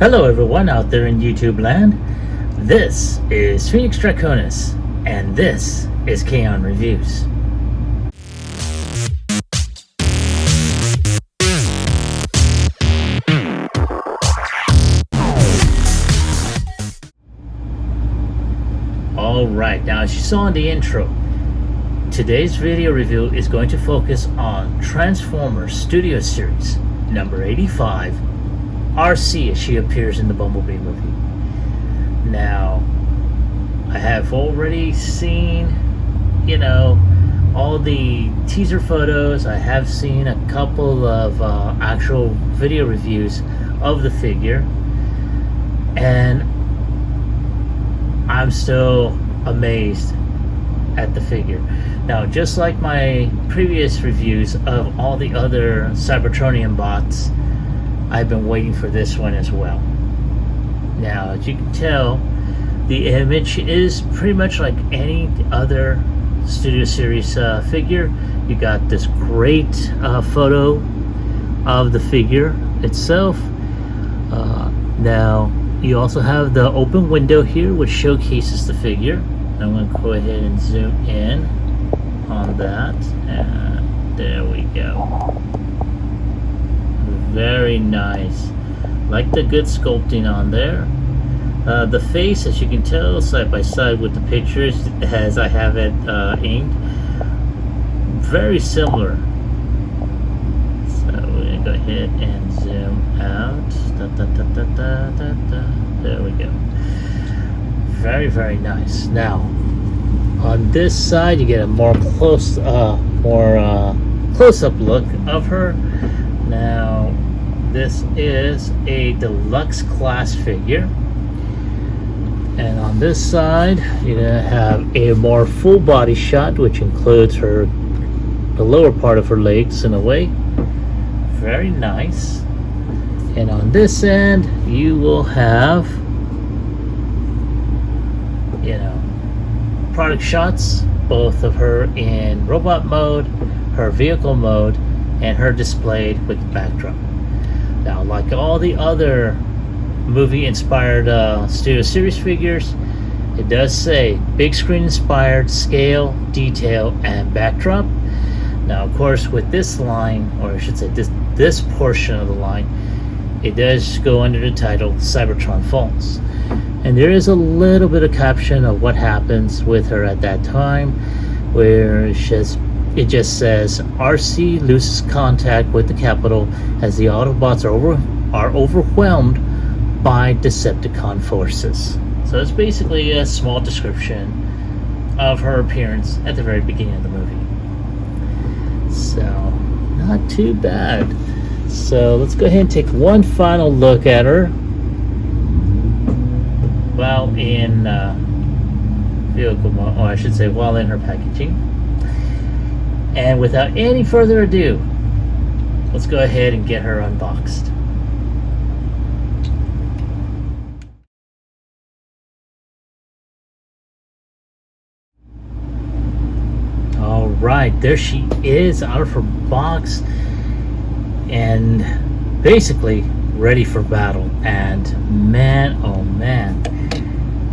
Hello everyone out there in YouTube land. This is Phoenix Draconis, and this is Kaon Reviews. Alright, now as you saw in the intro, today's video review is going to focus on Transformers Studio Series number 85, Arcee, as she appears in the Bumblebee movie. Now, I have already seen, all the teaser photos. I have seen a couple of actual video reviews of the figure, and I'm still amazed at the figure. Now, just like my previous reviews of all the other Cybertronian bots, I've been waiting for this one as well. Now, as you can tell, the image is pretty much like any other Studio Series figure. You got this great photo of the figure itself. Now, you also have the open window here, which showcases the figure. I'm going to go ahead and zoom in on that, and there we go. Very nice. Like the good sculpting on there. The face, as you can tell, side by side with the pictures as I have it inked, very similar. So we're going to go ahead and zoom out. There we go. Very, very nice. Now, on this side, you get a more close-up look of her. Now, this is a deluxe class figure, and on this side, you're gonna have a more full body shot, which includes the lower part of her legs in a way. Very nice. And on this end, you will have, product shots, both of her in robot mode, her vehicle mode, and her displayed with the backdrop. Now, like all the other movie-inspired Studio Series figures, it does say big screen-inspired scale, detail, and backdrop. Now, of course, with this line, or I should say this portion of the line, it does go under the title Cybertron Falls. And there is a little bit of caption of what happens with her at that time, where it just says Arcee loses contact with the Capitol as the Autobots are overwhelmed by Decepticon forces. So it's basically a small description of her appearance at the very beginning of the movie. So, not too bad. So let's go ahead and take one final look at her while in vehicle mode, or I should say while in her packaging. And without any further ado, let's go ahead and get her unboxed. Alright, there she is out of her box and basically ready for battle. And man, oh man,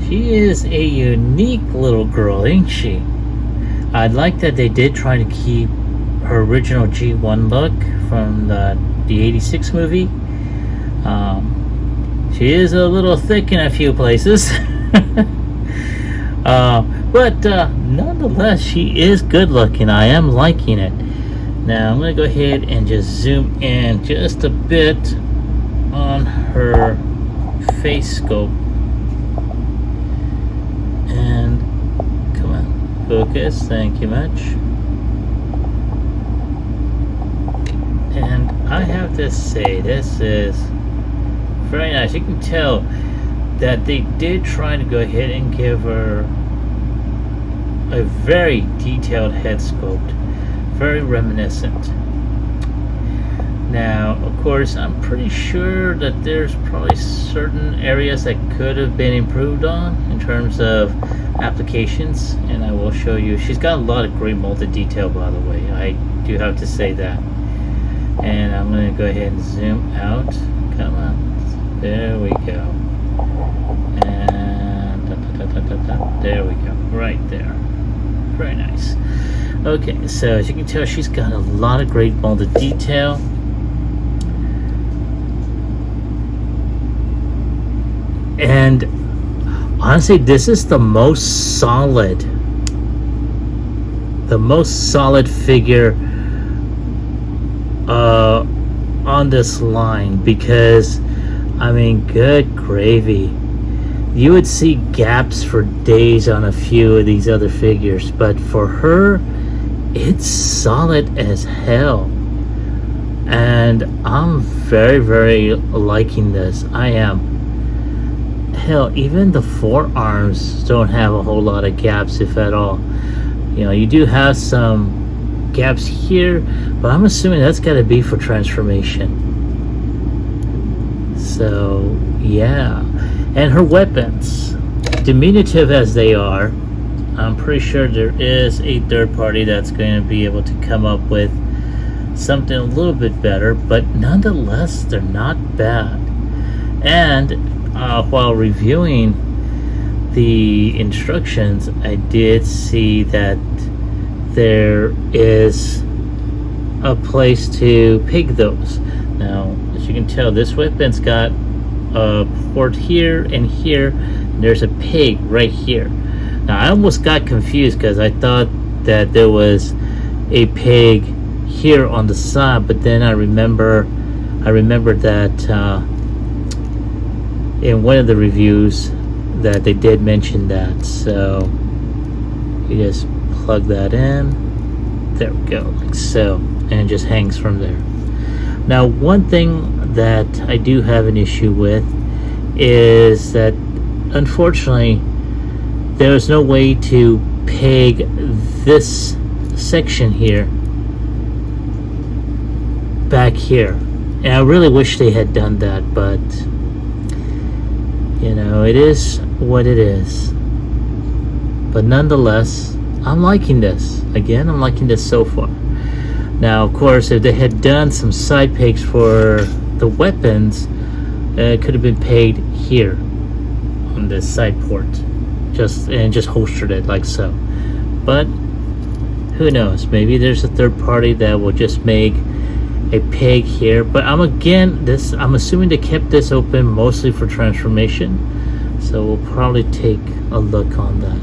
she is a unique little girl, ain't she? I like that they did try to keep her original G1 look from the 86 movie. She is a little thick in a few places. But nonetheless, she is good looking. I am liking it. Now, I'm going to go ahead and just zoom in just a bit on her face scope. And come on, focus, thank you much. And I have to say, this is very nice. You can tell that they did try to go ahead and give her a very detailed head sculpt, very reminiscent. Now, of course, I'm pretty sure that there's probably certain areas that could have been improved on in terms of applications, and I will show you. She's got a lot of great molded detail, by the way. I do have to say that. And I'm going to go ahead and zoom out. Come on. There we go. And there we go. Right there. Very nice. Okay, so as you can tell, she's got a lot of great molded detail. And honestly, this is the most solid figure on this line, because I mean, good gravy, you would see gaps for days on a few of these other figures, but for her, it's solid as hell. And I'm very liking this. I am. Hell, even the forearms don't have a whole lot of gaps, if at all. You know, you do have some gaps here, but I'm assuming that's got to be for transformation. So yeah. And her weapons, diminutive as they are, I'm pretty sure there is a third party that's going to be able to come up with something a little bit better, but nonetheless, they're not bad. And while reviewing the instructions, I did see that there is a place to peg those. Now, as you can tell, this weapon's got a port here and here, and there's a peg right here. Now, I almost got confused because I thought that there was a peg here on the side, but then I remembered that in one of the reviews that they did mention that. So you just plug that in, there we go, like so, and it just hangs from there. Now, one thing that I do have an issue with is that unfortunately there's no way to peg this section here back here, and I really wish they had done that, but you know, it is what it is. But nonetheless, I'm liking this. Again, I'm liking this so far. Now, of course, if they had done some side pegs for the weapons, it could have been paid here on this side port, just holstered it like so. But who knows? Maybe there's a third party that will just make a peg here. But I'm assuming they kept this open mostly for transformation, so we'll probably take a look on that.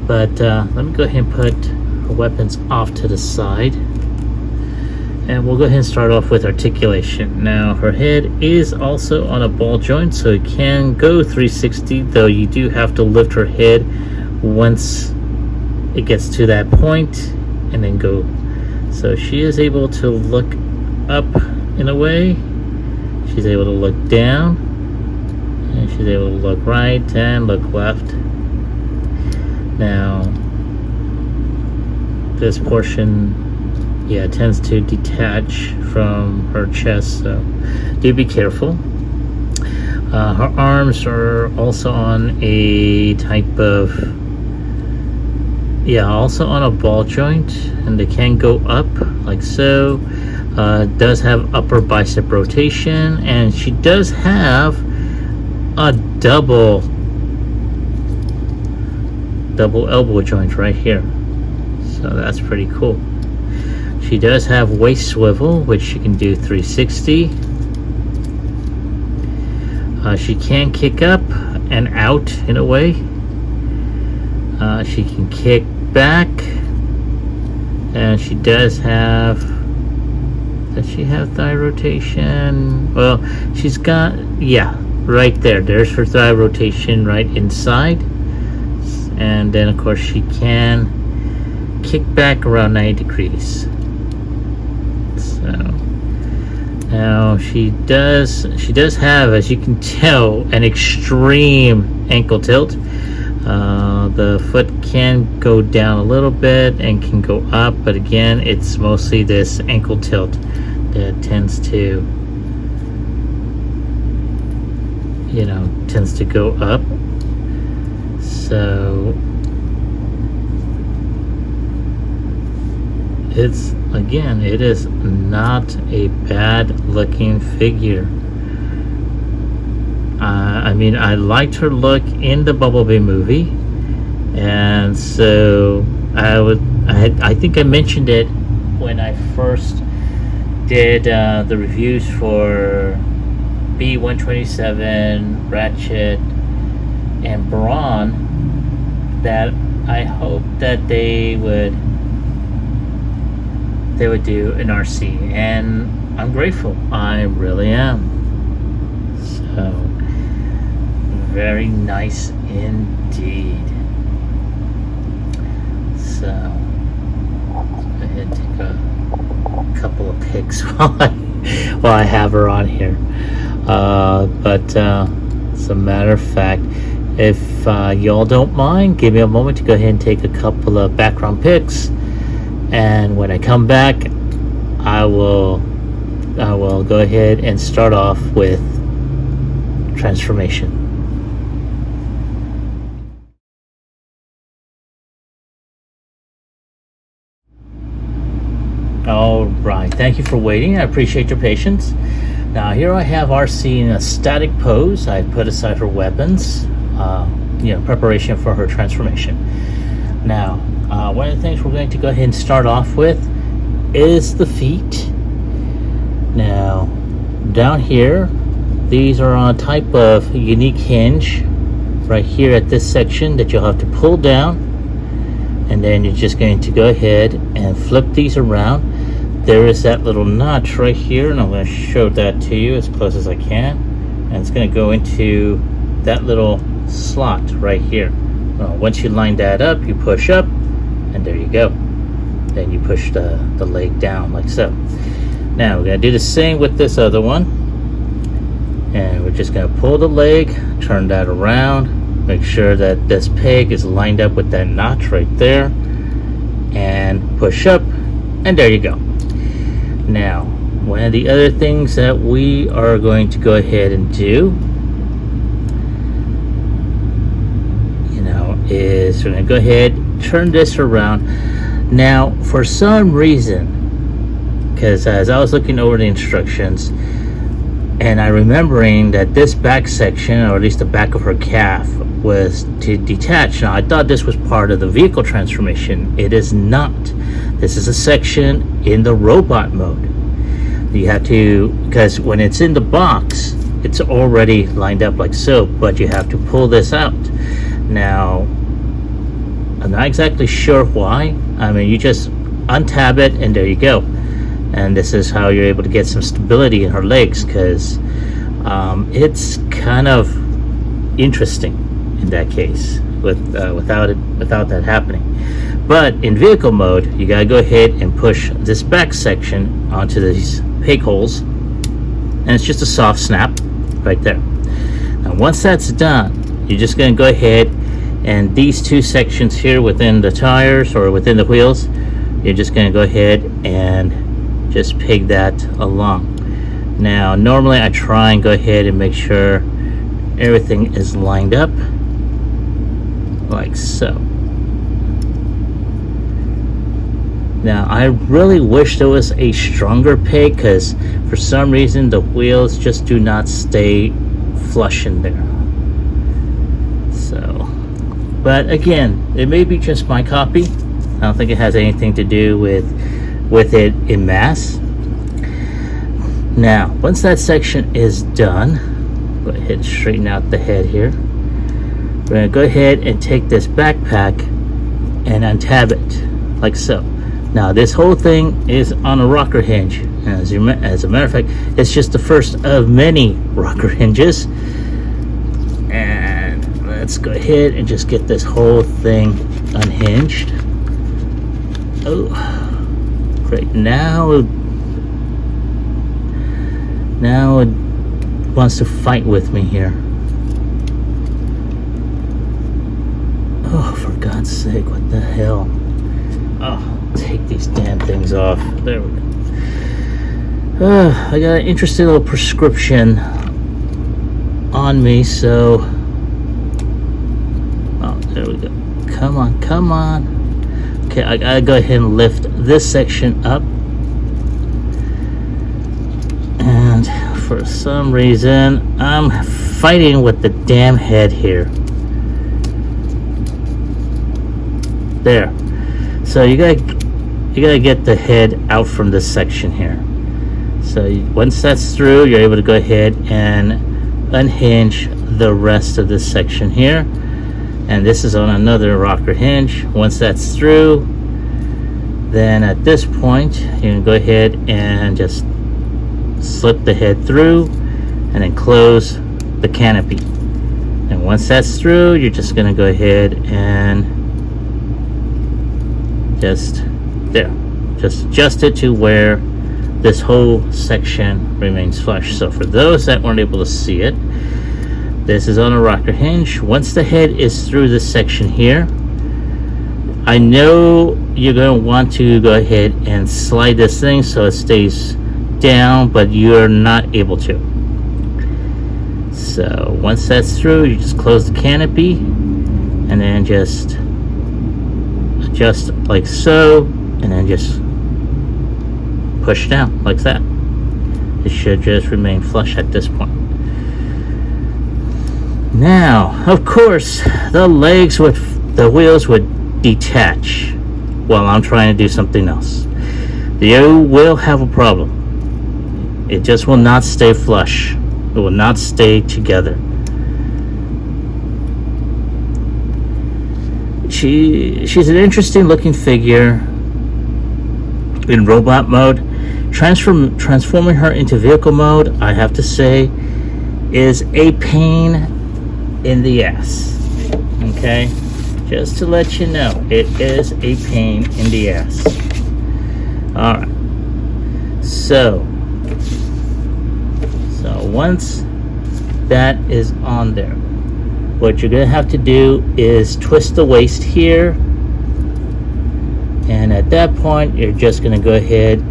But let me go ahead and put her weapons off to the side, and we'll go ahead and start off with articulation. Now, her head is also on a ball joint, so it can go 360, though you do have to lift her head once it gets to that point and then go. So she is able to look up in a way, she's able to look down, and she's able to look right and look left. Now, this portion, yeah, tends to detach from her chest, so do be careful. Her arms are also on a type of, also on a ball joint, and they can go up like so. Does have upper bicep rotation, and she does have a double elbow joint right here, so that's pretty cool. She does have waist swivel, which she can do 360. She can kick up and out in a way. She can kick back, and she does have, does she have thigh rotation? Well, she's got, right there's her thigh rotation right inside. And then of course she can kick back around 90 degrees. So now she does have, as you can tell, an extreme ankle tilt. The foot can go down a little bit and can go up, but again, it's mostly this ankle tilt that tends to go up. So it is not a bad looking figure. I mean, I liked her look in the Bumblebee movie, and so I think I mentioned it when I first did the reviews for B-127, Ratchet, and Brawn, that I hope that they would do an Arcee, and I'm grateful. I really am. So very nice indeed. So let's go ahead and take a couple of pics while I have her on here. But as a matter of fact, if y'all don't mind, give me a moment to go ahead and take a couple of background pics, and when I come back, I will go ahead and start off with transformation. All right, thank you for waiting. I appreciate your patience. Now here I have Arcee in a static pose. I put aside her weapons, preparation for her transformation. Now, one of the things we're going to go ahead and start off with is the feet. Now, down here, these are on a type of unique hinge right here at this section that you'll have to pull down, and then you're just going to go ahead and flip these around. There is that little notch right here, and I'm going to show that to you as close as I can, and it's going to go into that little slot right here. Once you line that up, you push up, and there you go. Then you push the leg down like so. Now we're going to do the same with this other one, and we're just going to pull the leg, turn that around, make sure that this peg is lined up with that notch right there, and push up, and there you go. Now, one of the other things that we are going to go ahead and do, is we're going to go ahead, turn this around. Now, for some reason, because as I was looking over the instructions, and I remembering that this back section, or at least the back of her calf, was to detach. Now, I thought this was part of the vehicle transformation. It is not. This is a section in the robot mode. You have to, because when it's in the box, it's already lined up like so, but you have to pull this out. Now, I'm not exactly sure why. I mean, you just untab it, and there you go. And this is how you're able to get some stability in her legs, because it's kind of interesting in that case without that happening. But in vehicle mode, you gotta go ahead and push this back section onto these peg holes, and it's just a soft snap right there. Now once that's done, you're just gonna go ahead, and these two sections here within the tires or within the wheels, you're just gonna go ahead and just peg that along. Now normally I try and go ahead and make sure everything is lined up like so. Now I really wish there was a stronger peg, because for some reason the wheels just do not stay flush in there. So, but again, it may be just my copy. I don't think it has anything to do with it in mass. Now once that section is done, go ahead and straighten out the head here. We're going to go ahead and take this backpack and untab it like so. Now this whole thing is on a rocker hinge, and as a matter of fact, it's just the first of many rocker hinges. And let's go ahead and just get this whole thing unhinged. Oh, great. Now it wants to fight with me here. Oh, for God's sake, what the hell? Oh, take these damn things off. There we go. I got an interesting little prescription on me, so... Oh, there we go. Come on, come on. Okay, I gotta go ahead and lift this section up. And for some reason, I'm fighting with the damn head here. There. So you gotta get the head out from this section here. So once that's through, you're able to go ahead and unhinge the rest of this section here. And this is on another rocker hinge. Once that's through, then at this point, you can go ahead and just slip the head through and then close the canopy. And once that's through, you're just gonna go ahead and just adjust it to where this whole section remains flush. So for those that weren't able to see it, this is on a rocker hinge. Once the head is through this section here, I know you're going to want to go ahead and slide this thing so it stays down, but you're not able to. So once that's through, you just close the canopy and then just adjust like so, and then just push down like that. It should just remain flush at this point. Now, of course, the wheels would detach while I'm trying to do something else. You will have a problem. It just will not stay flush. It will not stay together. She's an interesting looking figure in robot mode. Transforming her into vehicle mode, I have to say, is a pain in the ass. Okay, just to let you know, it is a pain in the ass. All right, so once that is on there, what you're gonna have to do is twist the waist here, and at that point you're just gonna go ahead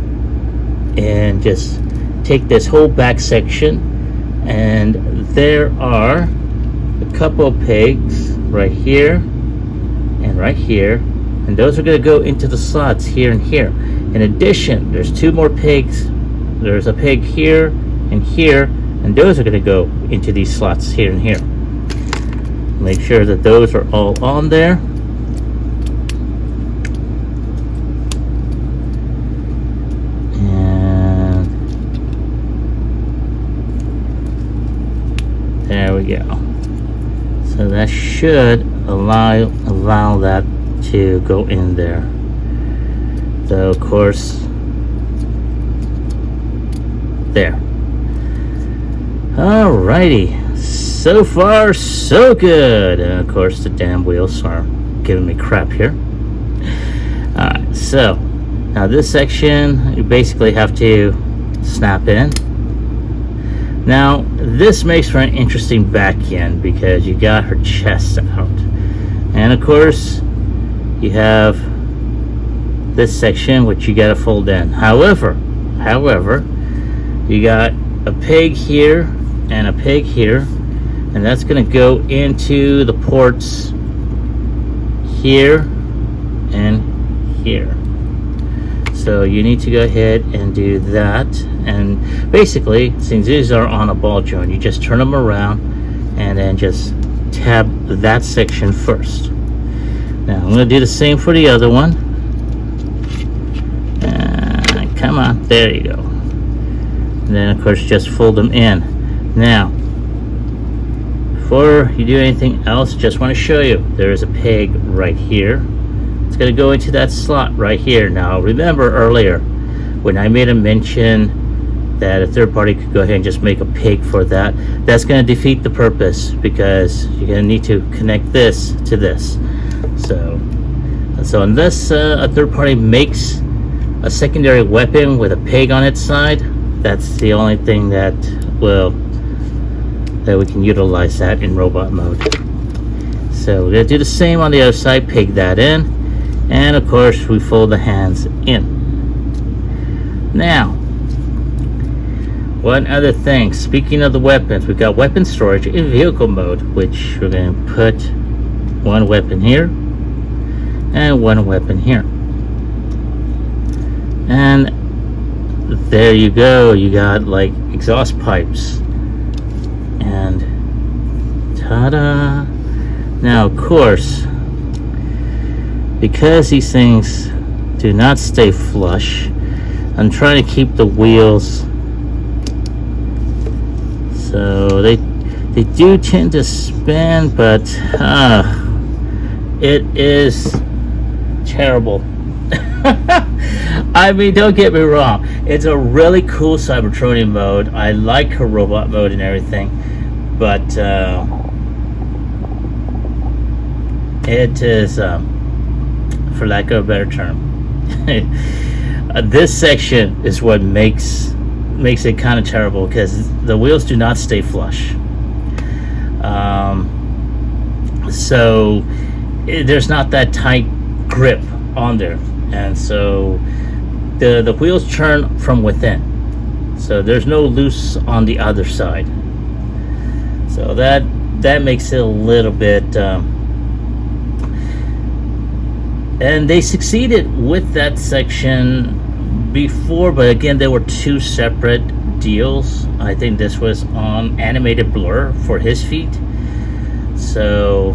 and just take this whole back section, and there are a couple of pegs right here and right here, and those are going to go into the slots here and here. In addition, there's two more pegs. There's a peg here and here, and those are going to go into these slots here and here. Make sure that those are all on there. There we go. So that should allow that to go in there. So of course, there. Alrighty. So far, so good. And of course, the damn wheels are giving me crap here. Alright, so now this section you basically have to snap in. Now, this makes for an interesting back end because you got her chest out. And of course, you have this section which you got to fold in. However, you got a peg here and a peg here, and that's going to go into the ports here and here. So you need to go ahead and do that. And basically, since these are on a ball joint, you just turn them around and then just tab that section first. Now I'm going to do the same for the other one. Come on, there you go. And then of course just fold them in. Now, before you do anything else, just want to show you there is a peg right here. It's going to go into that slot right here. Now remember earlier when I made a mention that a third party could go ahead and just make a peg for that, that's going to defeat the purpose because you're going to need to connect this to this. So unless a third party makes a secondary weapon with a peg on its side, that's the only thing that we can utilize that in robot mode. So we're going to do the same on the other side, peg that in, and of course we fold the hands in. Now, one other thing, speaking of the weapons, we've got weapon storage in vehicle mode, which we're going to put one weapon here and one weapon here. And there you go, you got like exhaust pipes and Ta-da! Now, of course, because these things do not stay flush, I'm trying to keep the wheels, so they do tend to spin, but it is terrible. I mean, don't get me wrong, it's a really cool Cybertronian mode. I like her robot mode and everything, but it is, for lack of a better term, this section is what makes it kind of terrible, because the wheels do not stay flush. So there's not that tight grip on there, and so the wheels turn from within, so there's no loose on the other side. So that makes it a little bit and they succeeded with that section before, but again, there were two separate deals. I think this was on animated blur for his feet, so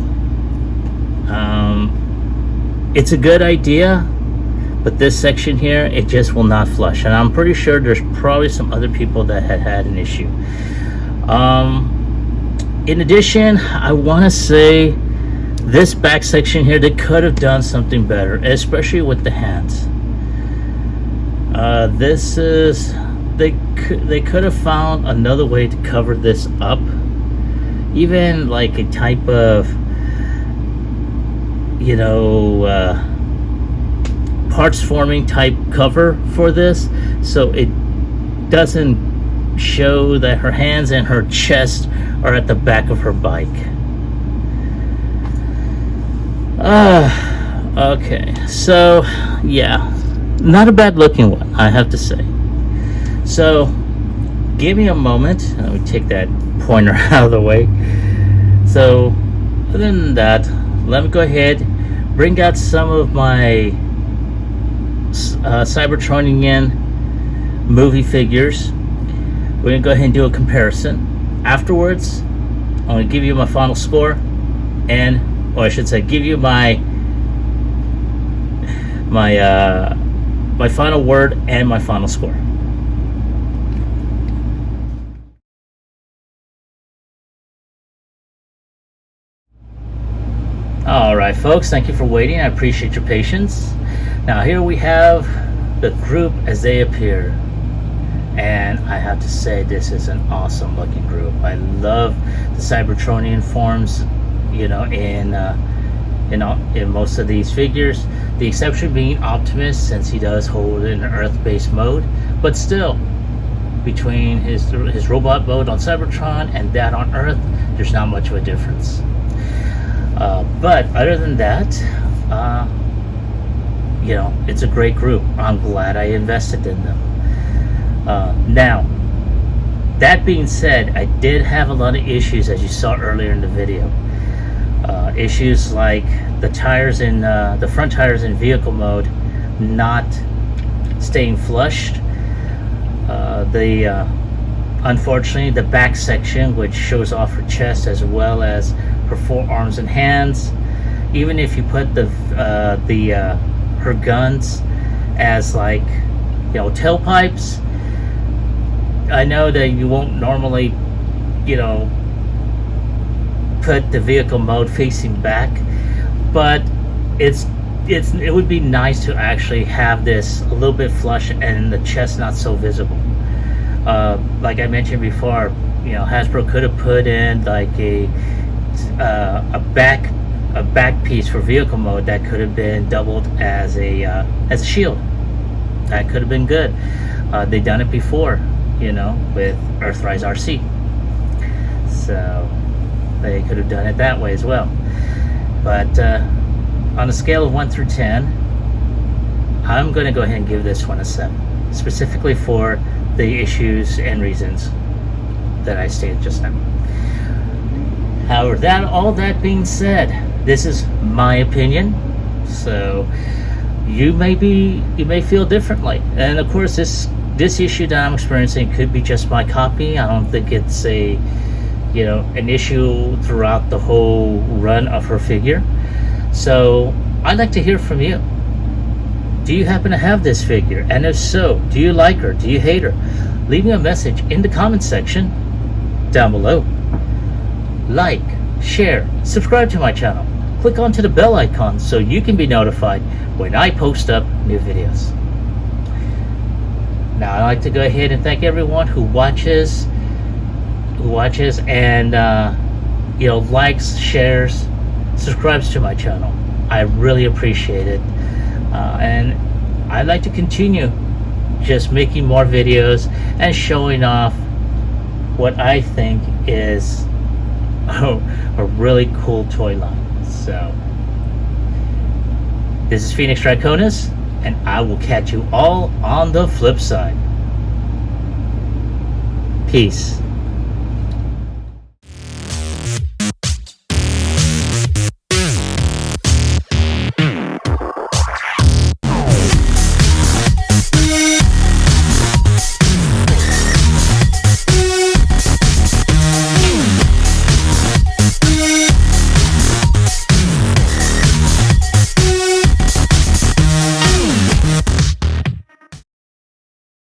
it's a good idea, but this section here, it just will not flush, and I'm pretty sure there's probably some other people that had an issue. In addition, I want to say this back section here, they could have done something better, especially with the hands. This is, they could have found another way to cover this up, even like a type of, you know, parts forming type cover for this, so it doesn't show that her hands and her chest are at the back of her bike. Okay, so yeah, not a bad looking one, I have to say. So give me a moment, let me take that pointer out of the way. So other than that, let me go ahead, bring out some of my Cybertronian movie figures. We're gonna go ahead and do a comparison. Afterwards, I'm gonna give you my final score, and, or I should say, give you my final word and my final score. All right, folks, thank you for waiting. I appreciate your patience. Now here we have the group as they appear, and I have to say, this is an awesome looking group. I love the Cybertronian forms, you know, in most of these figures. The exception being Optimus, since he does hold an Earth-based mode, but still, between his robot mode on Cybertron and that on Earth, there's not much of a difference. But other than that, you know, it's a great group. I'm glad I invested in them. Now, that being said, I did have a lot of issues, as you saw earlier in the video. Issues like the tires in the front tires in vehicle mode not staying flushed. Unfortunately, the back section, which shows off her chest as well as her forearms and hands, even if you put her guns as, like, you know, tailpipes, I know that you won't normally, you know, put the vehicle mode facing back, but it would be nice to actually have this a little bit flush and the chest not so visible. Like I mentioned before, you know, Hasbro could have put in like a back piece for vehicle mode that could have been doubled as a shield. That could have been good. They've done it before, you know, with Earthrise Arcee, so they could have done it that way as well. But on a scale of 1 through 10, I'm going to go ahead and give this one a 7, specifically for the issues and reasons that I stated just now. However, all that being said, this is my opinion, so you may feel differently. And of course, this issue that I'm experiencing could be just my copy. I don't think it's a an issue throughout the whole run of her figure. So I'd like to hear from you. Do you happen to have this figure? And if so, do you like her? Do you hate her? Leave me a message in the comment section down below. Like, share, subscribe to my channel. Click onto the bell icon so you can be notified when I post up new videos. Now I'd like to go ahead and thank everyone who watches and likes, shares, subscribes to my channel. I really appreciate it, and I'd like to continue just making more videos and showing off what I think is a really cool toy line. So this is Phoenix Draconis, and I will catch you all on the flip side. Peace.